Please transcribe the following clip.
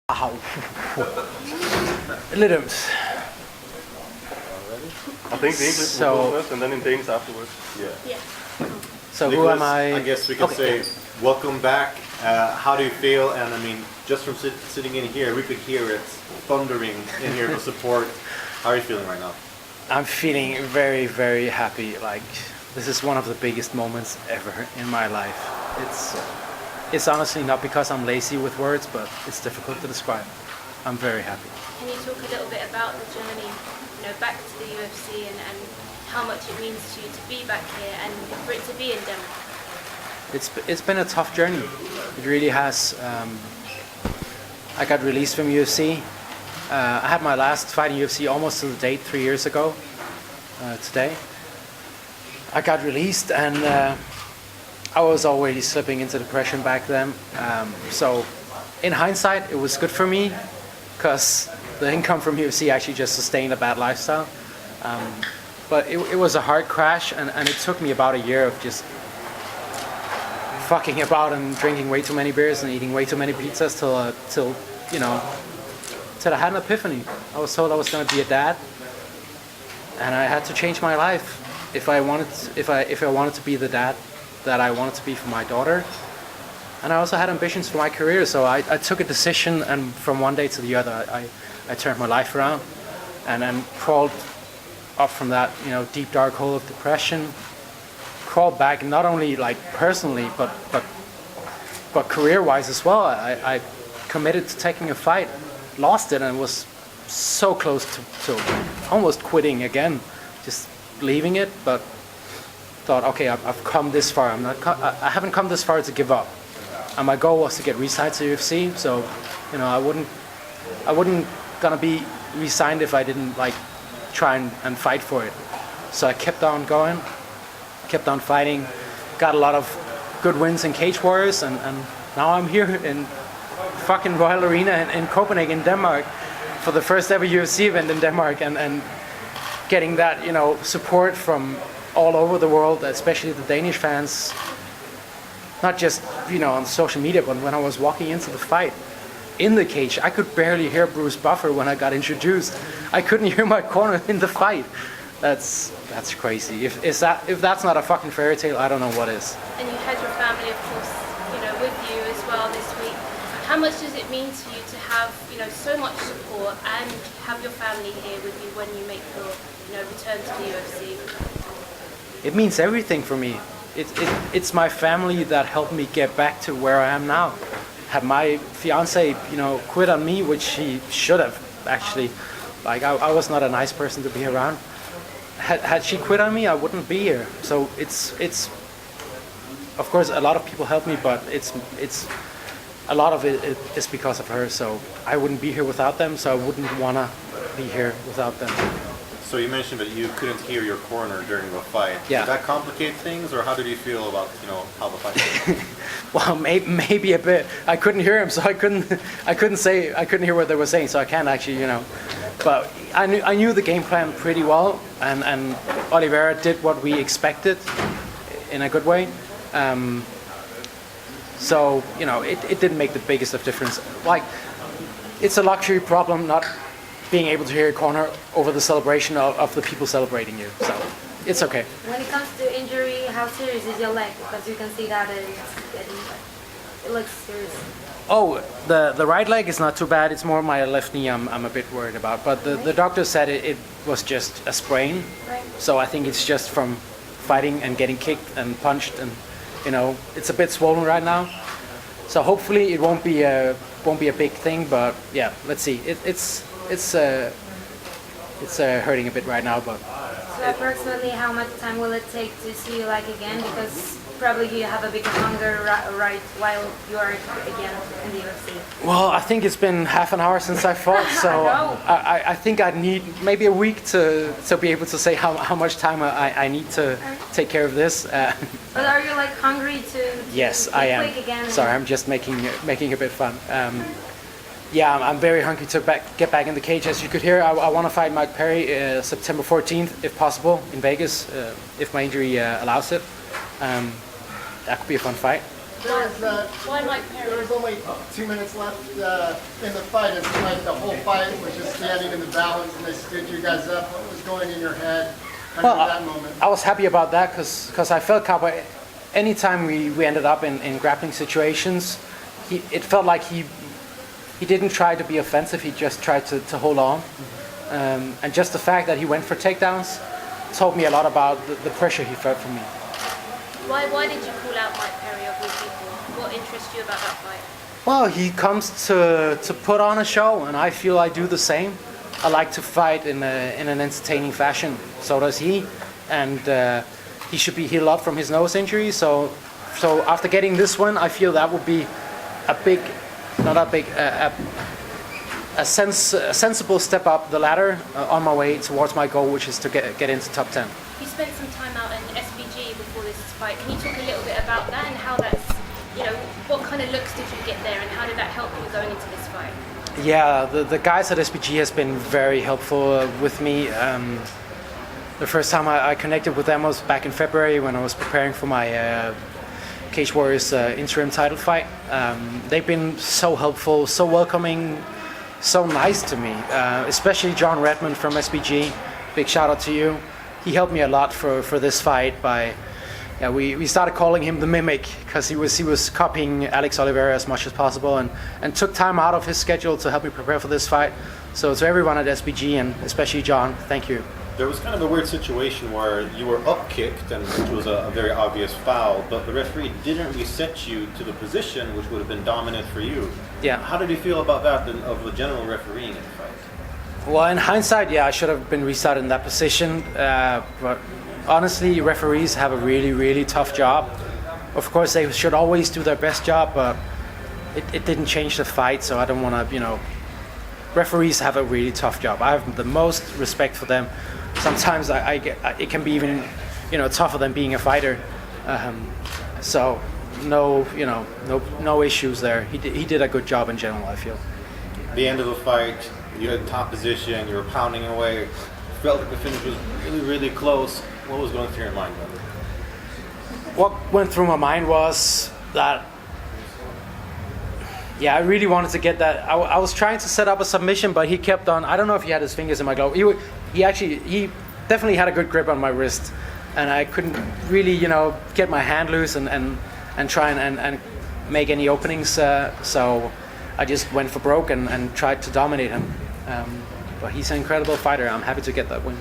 Au. Lidt ømt. I think the English will go first and then in Danish afterwards. Yeah. So Nicolas, who am I? I guess we can say welcome back. How do you feel? And I mean, just from sitting in here, we could hear it thundering in here for support. How are you feeling right now? I'm feeling very, very happy. Like, this is one of the biggest moments ever in my life. It's honestly not because I'm lazy with words, but it's difficult to describe. I'm very happy. Can you talk a little bit about the journey, back to the UFC and how much it means to you to be back here and for it to be in Denmark? It's been a tough journey. It really has. I got released from UFC. I had my last fight in UFC almost to the date 3 years ago. Today, I got released, and I was already slipping into depression back then. So, in hindsight, it was good for me because the income from UFC actually just sustained a bad lifestyle. But it was a hard crash, and it took me about a year of just fucking about and drinking way too many beers and eating way too many pizzas till I had an epiphany. I was told I was going to be a dad, and I had to change my life if I wanted to be the dad that I wanted to be for my daughter. And I also had ambitions for my career, so I took a decision, and from one day to the other, I turned my life around and then crawled up from that deep dark hole of depression. Crawled back, not only like personally, but career-wise as well. I committed to taking a fight, lost it, and was so close to almost quitting again, just leaving it. But thought, okay, I've come this far. I haven't come this far to give up. And my goal was to get re-signed to UFC. So, I wouldn't gonna be re-signed if I didn't try and fight for it. So I kept on going. Kept on fighting, got a lot of good wins in Cage Warriors, and now I'm here in fucking Royal Arena in Copenhagen, Denmark, for the first ever UFC event in Denmark, and getting that support from all over the world, especially the Danish fans. Not just on social media, but when I was walking into the fight in the cage, I could barely hear Bruce Buffer when I got introduced. I couldn't hear my corner in the fight. That's crazy. If that's not a fucking fairy tale, I don't know what is. And you had your family, of course, with you as well this week. How much does it mean to you to have, so much support and have your family here with you when you make your, return to the UFC? It means everything for me. It's my family that helped me get back to where I am now. Had my fiance, quit on me, which she should have actually. I was not a nice person to be around. Had she quit on me, I wouldn't be here. So it's of course a lot of people help me, but it's a lot of it is because of her. So I wouldn't be here without them. So I wouldn't wanna be here without them. So you mentioned that you couldn't hear your corner during the fight. Yeah. Did that complicate things, or how did you feel about how the fight went? Well, maybe a bit. I couldn't hear him, so I couldn't hear what they were saying. So I can't actually But I knew the game plan pretty well, and Oliveira did what we expected in a good way. So it didn't make the biggest of difference. It's a luxury problem not being able to hear your corner over the celebration of the people celebrating you. So it's okay. When it comes to injury, how serious is your leg? Because you can see that it looks serious. Oh, the right leg is not too bad. It's more my left knee I'm a bit worried about. But the doctor said it was just a sprain. Right. So I think it's just from fighting and getting kicked and punched, and it's a bit swollen right now. So hopefully it won't be a big thing. But yeah, let's see. It's hurting a bit right now, but. So approximately how much time will it take to see you again? Because probably you have a bigger hunger right while you are again in the UFC. Well, I think it's been half an hour since I fought, so I think I need maybe a week to be able to say how much time I need to take care of this. But are you hungry to yes, get I am. quick again? Sorry, I'm just making a bit fun. Yeah, I'm very hungry to get back in the cage. As you could hear, I want to fight Mike Perry September 14th, if possible, in Vegas, if my injury allows it. That could be a fun fight. Why Mike Perry? There was only 2 minutes left in the fight. It seemed like the whole fight was just standing in the balance, and they stood you guys up. What was going in your head under that moment? I was happy about that because I felt Cowboy. Anytime we ended up in grappling situations, it felt like he didn't try to be offensive. He just tried to hold on, and just the fact that he went for takedowns told me a lot about the pressure he felt from me. Why did you call out Mike Perry of all people? What interests you about that fight? Well, he comes to put on a show, and I feel I do the same. I like to fight in an entertaining fashion. So does he, and he should be healed up from his nose injury. So after getting this one, I feel that would be a sensible step up the ladder on my way towards my goal, which is to get into top 10. You spent some time out in SBG before this fight. Can you talk a little bit about that and how that's, what kind of looks did you get there and how did that help you going into this fight? Yeah, the guys at SBG has been very helpful with me. The first time I connected with them was back in February when I was preparing for my Cage Warriors interim title fight. They've been so helpful, so welcoming, so nice to me, especially John Redmond from SBG. Big shout out to you. He helped me a lot for this fight by, we started calling him the Mimic because he was copying Alex Oliveira as much as possible and took time out of his schedule to help me prepare for this fight. So to everyone at SBG and especially John, thank you. There was kind of a weird situation where you were up kicked, and which was a very obvious foul, but the referee didn't reset you to the position, which would have been dominant for you. Yeah. How did you feel about that, of the general refereeing in the fight? Well, in hindsight, I should have been reset in that position. But honestly, referees have a really, really tough job. Of course, they should always do their best job, but it didn't change the fight, so I don't want to, referees have a really tough job. I have the most respect for them. Sometimes it can be even, tougher than being a fighter. So no issues there. He did a good job in general, I feel. The end of the fight, you had top position, you were pounding away, felt like the finish was really, really close. What was going through your mind then? What went through my mind was that, I really wanted to get that. I was trying to set up a submission, but he kept on. I don't know if he had his fingers in my glove. He definitely had a good grip on my wrist, and I couldn't really, get my hand loose and try and make any openings. So I just went for broke and tried to dominate him. But he's an incredible fighter. I'm happy to get that win.